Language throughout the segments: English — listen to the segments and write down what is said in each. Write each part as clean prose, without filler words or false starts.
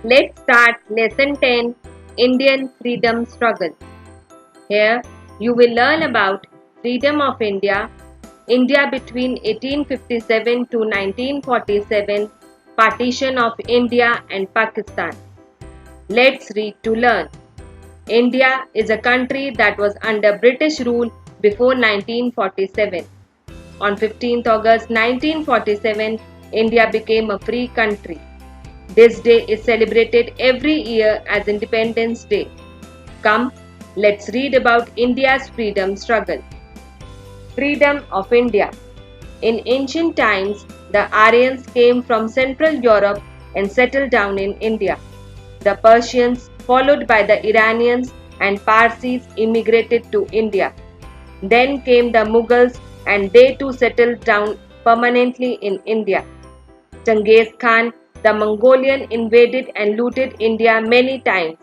Let's start Lesson 10, Indian Freedom Struggle. Here you will learn about freedom of India, India between 1857 to 1947, partition of India and Pakistan. Let's read to learn. India is a country that was under British rule before 1947. On 15th August 1947, India became a free country. This day is celebrated every year as Independence Day. Come, let's read about India's freedom struggle. Freedom of India. In ancient times, the Aryans came from Central Europe and settled down in India. The Persians, followed by the Iranians and Parsis, immigrated to India. Then came the Mughals and they too settled down permanently in India. Genghis Khan, the Mongolian, invaded and looted India many times.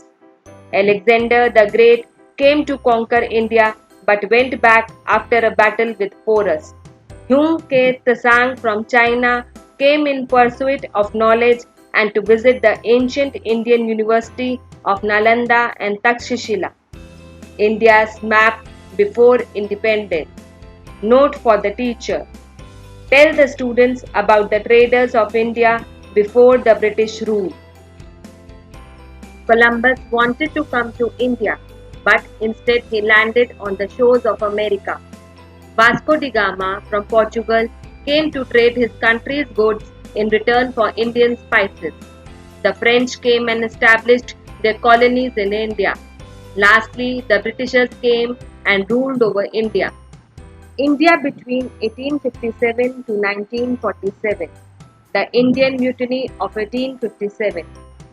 Alexander the Great came to conquer India but went back after a battle with Porus. Huang Ke Tsang from China came in pursuit of knowledge and to visit the ancient Indian University of Nalanda and Takshashila. India's map before independence. Note for the teacher. Tell the students about the traders of India before the British rule. Columbus wanted to come to India, but instead he landed on the shores of America. Vasco da Gama from Portugal came to trade his country's goods in return for Indian spices. The French came and established their colonies in India. Lastly, the Britishers came and ruled over India. India between 1857 to 1947. The Indian Mutiny of 1857.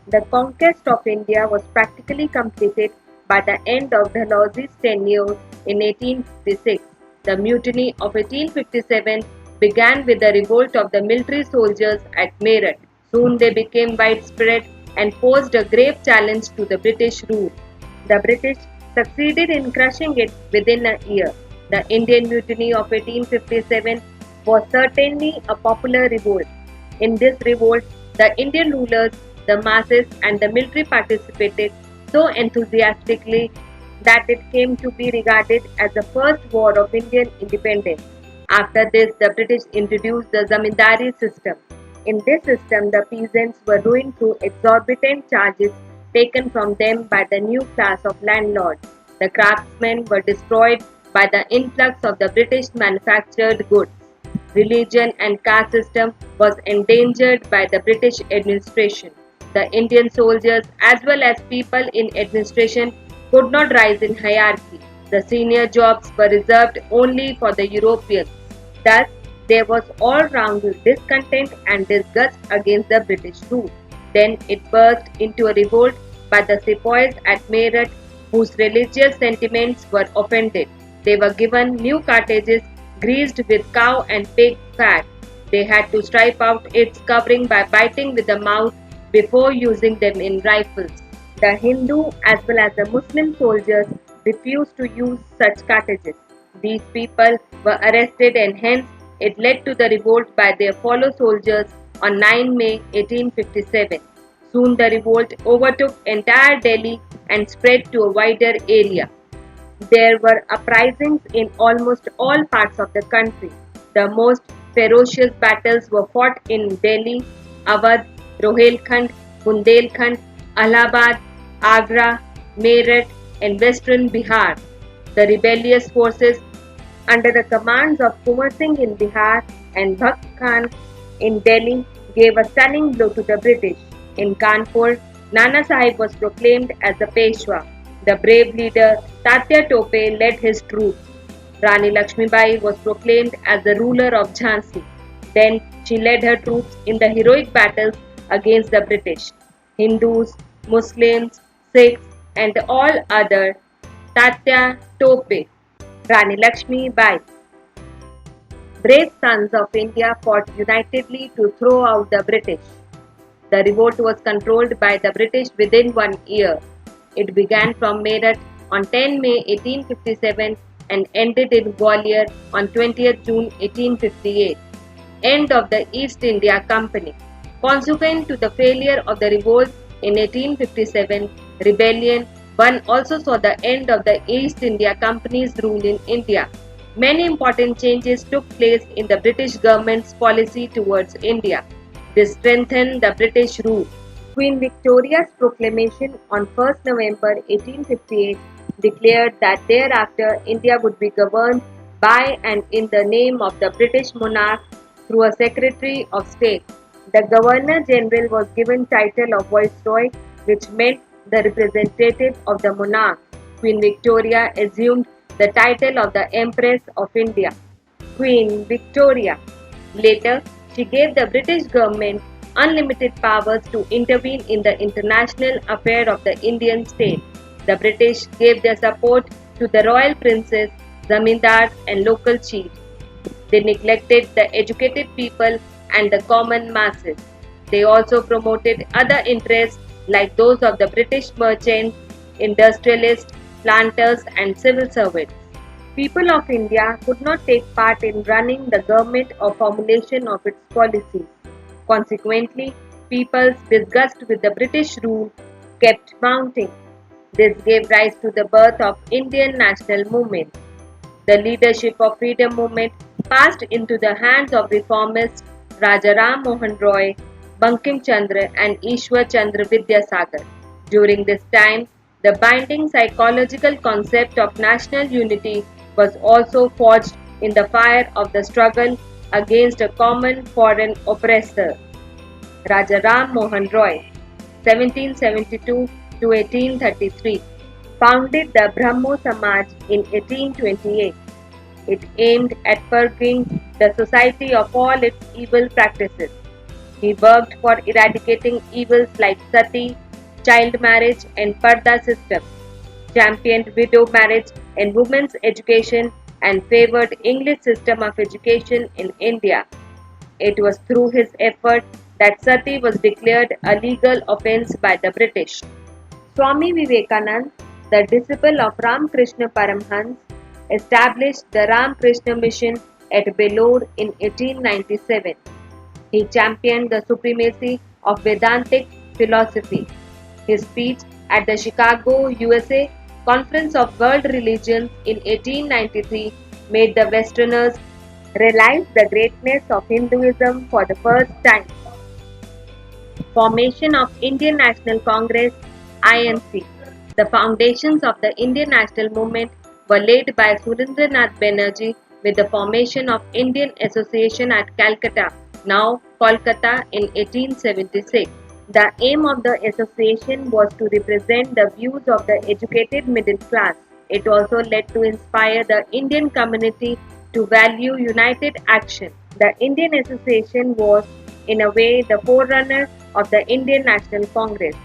The conquest of India was practically completed by the end of Dalhousie's tenure in 1856. The Mutiny of 1857 began with the revolt of the military soldiers at Meerut. Soon they became widespread and posed a grave challenge to the British rule. The British succeeded in crushing it within a year. The Indian Mutiny of 1857 was certainly a popular revolt. In this revolt, the Indian rulers, the masses, and the military participated so enthusiastically that it came to be regarded as the first war of Indian independence. After this, the British introduced the zamindari system. In this system, the peasants were ruined through exorbitant charges taken from them by the new class of landlords. The craftsmen were destroyed by the influx of the British manufactured goods. Religion and caste system was endangered by the British administration. The Indian soldiers as well as people in administration could not rise in hierarchy. The senior jobs were reserved only for the Europeans. Thus, there was all-round discontent and disgust against the British rule. Then it burst into a revolt by the sepoys at Meerut, whose religious sentiments were offended. They were given new cartridges greased with cow and pig fat. They had to stripe out its covering by biting with the mouth before using them in rifles. The Hindu as well as the Muslim soldiers refused to use such cartridges. These people were arrested and hence it led to the revolt by their fellow soldiers on 9 May 1857. Soon the revolt overtook entire Delhi and spread to a wider area. There were uprisings in almost all parts of the country. The most ferocious battles were fought in Delhi, Awadh, Rohilkhand, Bundelkhand, Allahabad, Agra, Meerut, and western Bihar. The rebellious forces under the commands of Kumar Singh in Bihar and Bhakt Khan in Delhi gave a stunning blow to the British. In Kanpur, Nana Sahib was proclaimed as the Peshwa. The brave leader Tatya Tope led his troops. Rani Lakshmibai was proclaimed as the ruler of Jhansi. Then she led her troops in the heroic battles against the British. Hindus, Muslims, Sikhs, and all other Tatya Tope. Rani Lakshmibai. Brave sons of India fought unitedly to throw out the British. The revolt was controlled by the British within 1 year. It began from Meerut on 10 May 1857 and ended in Gwalior on 20th June 1858. End of the East India Company. Consequent to the failure of the revolt in 1857 rebellion, one also saw the end of the East India Company's rule in India. Many important changes took place in the British government's policy towards India. This strengthened the British rule. Queen Victoria's proclamation on 1st November 1858 declared that thereafter India would be governed by and in the name of the British monarch through a Secretary of State. The Governor General was given title of Viceroy, which meant the representative of the monarch. Queen Victoria assumed the title of the Empress of India. Queen Victoria. Later, she gave the British government unlimited powers to intervene in the international affair of the Indian state. The British gave their support to the royal princes, zamindars and local chiefs. They neglected the educated people and the common masses. They also promoted other interests like those of the British merchants, industrialists, planters and civil servants. People of India could not take part in running the government or formulation of its policies. Consequently, people's disgust with the British rule kept mounting. This gave rise to the birth of Indian national movement. The leadership of freedom movement passed into the hands of reformists Raja Ram Mohan Roy, Bankim Chandra and Ishwar Chandra Vidyasagar. During this time, the binding psychological concept of national unity was also forged in the fire of the struggle against a common foreign oppressor. Raja Ram Mohan Roy, 1772 to 1833, founded the Brahmo Samaj in 1828. It aimed at purging the society of all its evil practices. He worked for eradicating evils like sati, child marriage and parda system, championed widow marriage and women's education and favored English system of education in India. It was through his effort that sati was declared a legal offence by the British. Swami Vivekananda, the disciple of Ramakrishna Paramhans, established the Ramakrishna Mission at Belur in 1897. He championed the supremacy of Vedantic philosophy. His speech at the Chicago, USA Conference of World Religions in 1893 made the Westerners realize the greatness of Hinduism for the first time. Formation of Indian National Congress (INC). The foundations of the Indian national movement were laid by Surendranath Banerjee with the formation of Indian Association at Calcutta, now Kolkata, in 1876. The aim of the association was to represent the views of the educated middle class. It also led to inspire the Indian community to value united action. The Indian Association was, in a way, the forerunner of the Indian National Congress.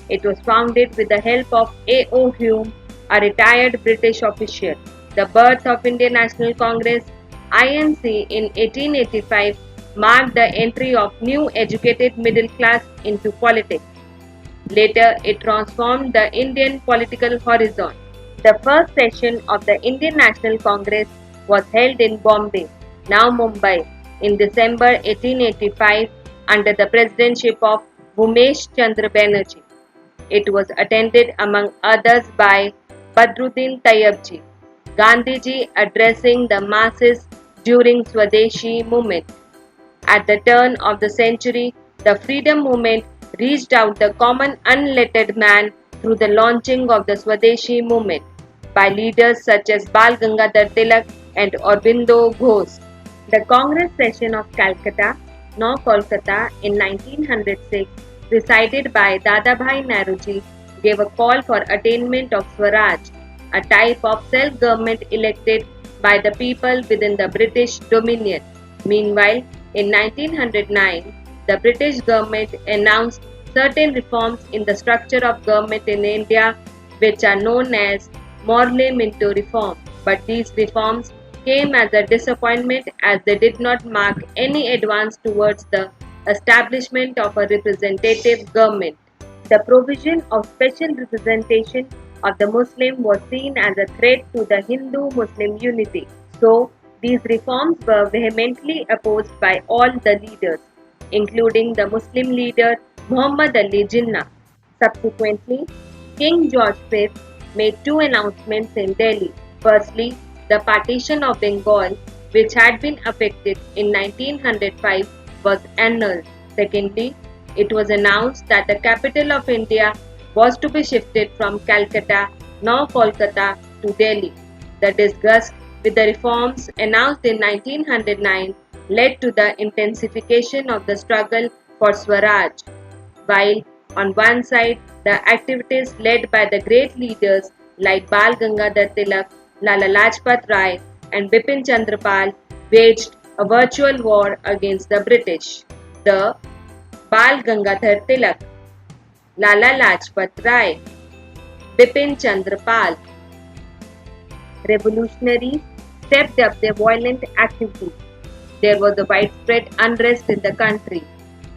It was founded with the help of A.O. Hume, a retired British official. The birth of Indian National Congress (INC) in 1885 marked the entry of new educated middle class into politics. Later, it transformed the Indian political horizon. The first session of the Indian National Congress was held in Bombay, now Mumbai, in December 1885 under the presidency of Bhumesh Chandra Banerjee. It was attended among others by Badruddin Tayyabji, Gandhiji addressing the masses during Swadeshi movement. At the turn of the century, the freedom movement reached out the common unlettered man through the launching of the Swadeshi movement by leaders such as Bal Gangadhar Tilak and Aurobindo Ghosh. The Congress session of Calcutta, now Kolkata, in 1906, presided by Dadabhai Naoroji, gave a call for attainment of Swaraj, a type of self-government elected by the people within the British Dominion. Meanwhile, in 1909, the British government announced certain reforms in the structure of government in India which are known as Morley-Minto reforms. But these reforms came as a disappointment as they did not mark any advance towards the establishment of a representative government. The provision of special representation of the Muslim was seen as a threat to the Hindu-Muslim unity. So, these reforms were vehemently opposed by all the leaders, including the Muslim leader Muhammad Ali Jinnah. Subsequently, King George V made two announcements in Delhi. Firstly, the partition of Bengal, which had been effected in 1905, was annulled. Secondly, it was announced that the capital of India was to be shifted from Calcutta, now Kolkata, to Delhi. The disgust with the reforms announced in 1909 led to the intensification of the struggle for Swaraj. While on one side, the activities led by the great leaders like Bal Gangadhar Tilak, Lala Lajpat Rai, and Bipin Chandra Pal waged a virtual war against the British. The Bal Gangadhar Tilak, Lala Lajpat Rai, Bipin Chandra Pal revolutionaries stepped up their violent activities. There was a widespread unrest in the country.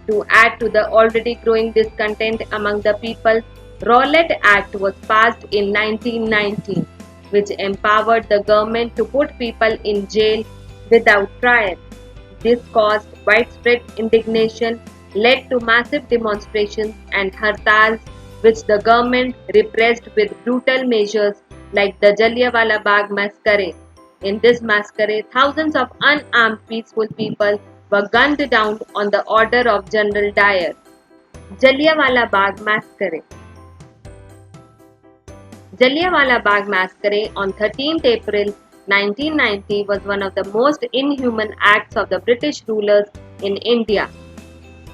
To add to the already growing discontent among the people, Rowlatt Act was passed in 1919, which empowered the government to put people in jail without trial. This caused widespread indignation, led to massive demonstrations and hartals, which the government repressed with brutal measures like the Jallianwala Bagh massacre. In this massacre, thousands of unarmed peaceful people were gunned down on the order of General Dyer. Jallianwala Bagh massacre. Jallianwala Bagh massacre on 13th April 1990 was one of the most inhuman acts of the British rulers in India.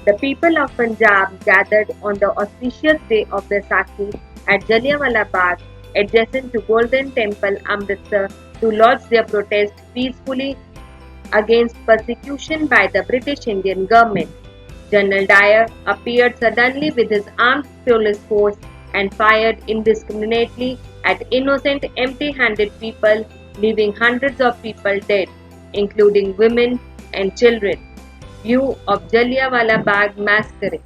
The people of Punjab gathered on the auspicious day of Baisakhi at Jallianwala Bagh, adjacent to Golden Temple, Amritsar, to lodge their protest peacefully against persecution by the British Indian government. General Dyer appeared suddenly with his armed police force and fired indiscriminately at innocent empty-handed people, leaving hundreds of people dead, including women and children. View of Jallianwala Bagh massacre.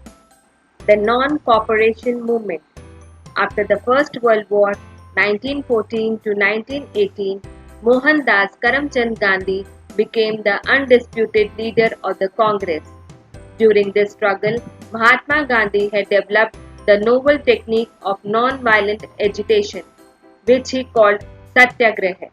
The non-cooperation movement. After the First World War, 1914 to 1918, Mohandas Karamchand Gandhi became the undisputed leader of the Congress. During this struggle, Mahatma Gandhi had developed the novel technique of non-violent agitation, which he called Satyagraha.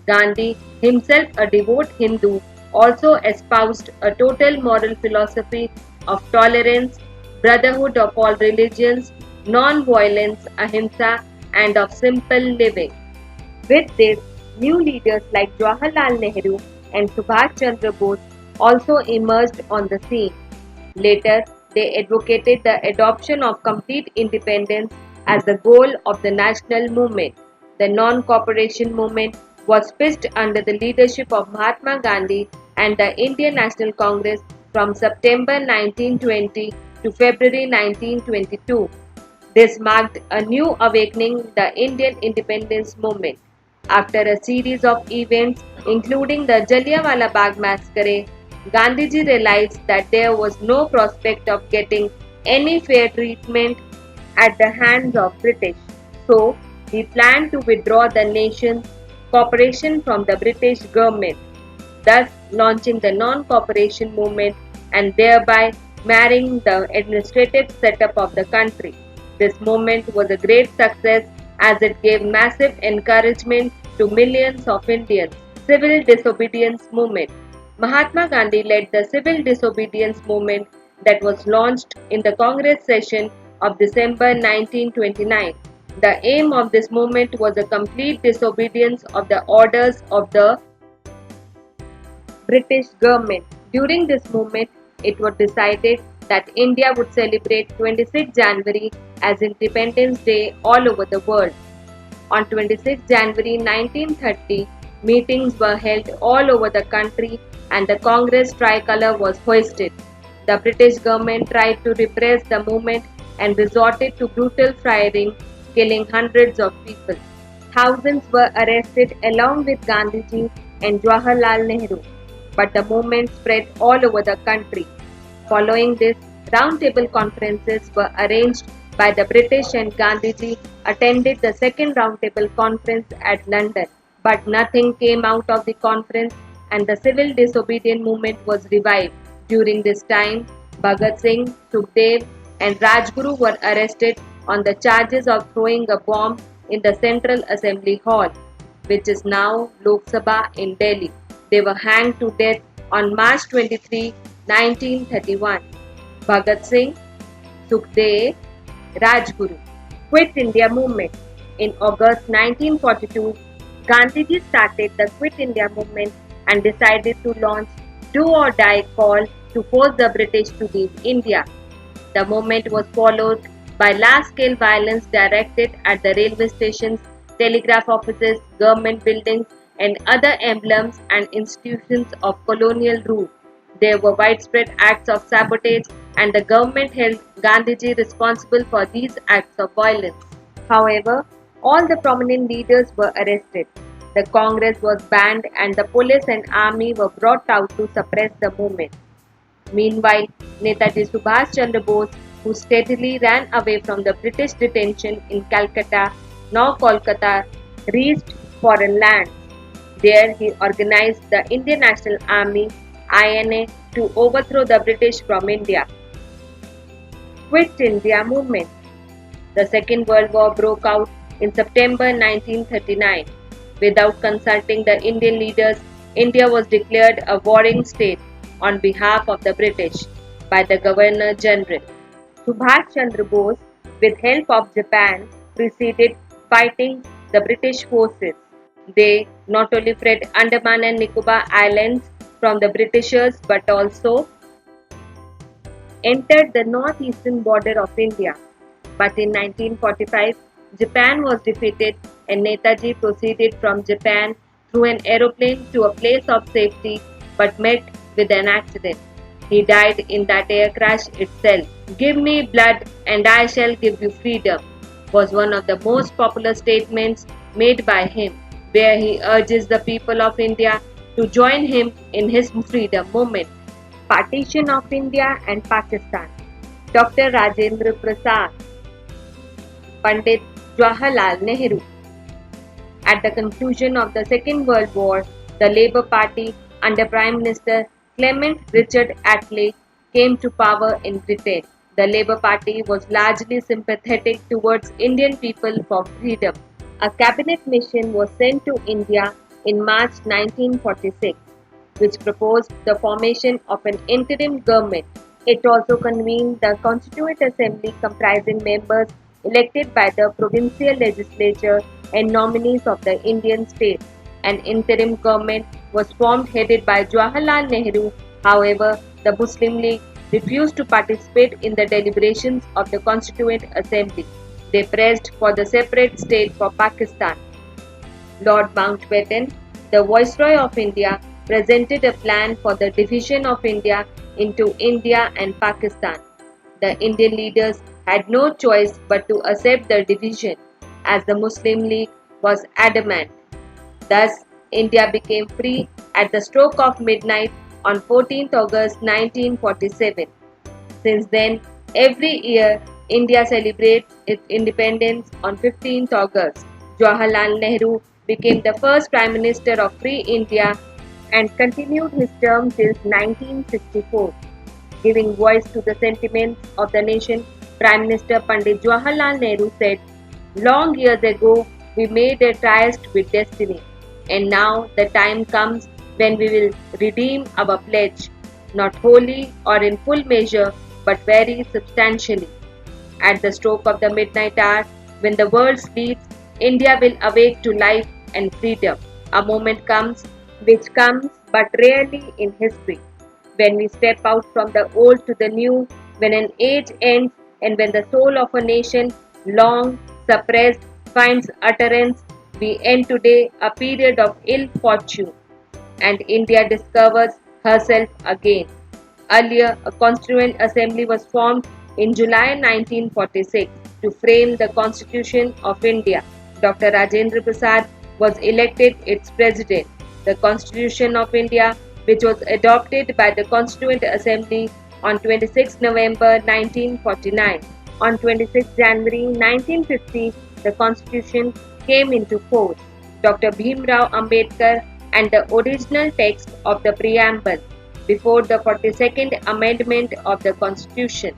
Gandhi, himself a devout Hindu, also espoused a total moral philosophy of tolerance, brotherhood of all religions, non-violence, ahimsa, and of simple living. With this, new leaders like Jawaharlal Nehru and Subhash Chandra Bose also emerged on the scene. Later, they advocated the adoption of complete independence as the goal of the national movement. The non-cooperation movement was pitched under the leadership of Mahatma Gandhi and the Indian National Congress from September 1920 to February 1922. This marked a new awakening in the Indian independence movement. After a series of events, including the Jallianwala Bagh massacre, Gandhiji realized that there was no prospect of getting any fair treatment at the hands of British. So, he planned to withdraw the nation's cooperation from the British government, thus launching the non-cooperation movement and thereby marring the administrative setup of the country. This movement was a great success as it gave massive encouragement to millions of Indians. Civil disobedience movement. Mahatma Gandhi led the civil disobedience movement that was launched in the Congress session of December 1929. The aim of this movement was a complete disobedience of the orders of the British government. During this movement, it was decided that India would celebrate 26 January as Independence Day all over the world. On 26 January 1930, meetings were held all over the country and the Congress tricolour was hoisted. The British government tried to repress the movement and resorted to brutal firing, killing hundreds of people. Thousands were arrested along with Gandhiji and Jawaharlal Nehru, but the movement spread all over the country. Following this, roundtable conferences were arranged by the British and Gandhiji attended the second roundtable conference at London. But nothing came out of the conference and the civil disobedience movement was revived. During this time, Bhagat Singh, Sukhdev and Rajguru were arrested on the charges of throwing a bomb in the Central Assembly Hall, which is now Lok Sabha in Delhi. They were hanged to death on March 23, 1931. Bhagat Singh, Sukhdev, Rajguru. Quit India movement. In August 1942, Gandhiji started the Quit India movement and decided to launch Do or Die call to force the British to leave India. The movement was followed by large-scale violence directed at the railway stations, telegraph offices, government buildings, and other emblems and institutions of colonial rule. There were widespread acts of sabotage, and the government held Gandhiji responsible for these acts of violence. However, all the prominent leaders were arrested. The Congress was banned, and the police and army were brought out to suppress the movement. Meanwhile, Netaji Subhash Chandra Bose, who steadily ran away from the British detention in Calcutta, now Kolkata, reached foreign lands. There he organized the Indian National Army (INA) to overthrow the British from India. Quit India movement. The Second World War broke out in September 1939. Without consulting the Indian leaders, India was declared a warring state on behalf of the British by the Governor General. Subhash Chandra Bose, with help of Japan, proceeded fighting the British forces. They not only freed Andaman and Nicobar Islands from the Britishers but also entered the northeastern border of India. But in 1945, Japan was defeated and Netaji proceeded from Japan through an aeroplane to a place of safety but met with an accident. He died in that air crash itself. "Give me blood and I shall give you freedom" was one of the most popular statements made by him, where he urges the people of India to join him in his freedom movement. Partition of India and Pakistan. Dr. Rajendra Prasad, Pandit Jawaharlal Nehru. At the conclusion of the Second World War, the Labour Party under Prime Minister Clement Richard Attlee came to power in Britain. The Labour Party was largely sympathetic towards Indian people for freedom. A cabinet mission was sent to India in March 1946, which proposed the formation of an interim government. It also convened the Constituent Assembly comprising members elected by the provincial legislature and nominees of the Indian states. An interim government was formed headed by Jawaharlal Nehru. However, the Muslim League refused to participate in the deliberations of the Constituent Assembly. They pressed for the separate state for Pakistan. Lord Mountbatten, the Viceroy of India, presented a plan for the division of India into India and Pakistan. The Indian leaders had no choice but to accept the division, as the Muslim League was adamant. Thus, India became free at the stroke of midnight on 14th August 1947. Since then, every year, India celebrates its independence on 15th August. Jawaharlal Nehru became the first Prime Minister of Free India and continued his term till 1964. Giving voice to the sentiments of the nation, Prime Minister Pandit Jawaharlal Nehru said, "Long years ago, we made a tryst with destiny, and now the time comes when we will redeem our pledge, not wholly or in full measure, but very substantially. At the stroke of the midnight hour, when the world sleeps, India will awake to life and freedom. A moment comes, which comes but rarely in history, when we step out from the old to the new, when an age ends, and when the soul of a nation, long suppressed, finds utterance. We end today a period of ill fortune, and India discovers herself again." Earlier, a Constituent Assembly was formed in July 1946 to frame the Constitution of India. Dr. Rajendra Prasad was elected its president. The Constitution of India, which was adopted by the Constituent Assembly on 26 November 1949. On 26 January 1950, the Constitution came into force. Dr. Bhimrao Ambedkar and the original text of the preamble before the 42nd Amendment of the Constitution.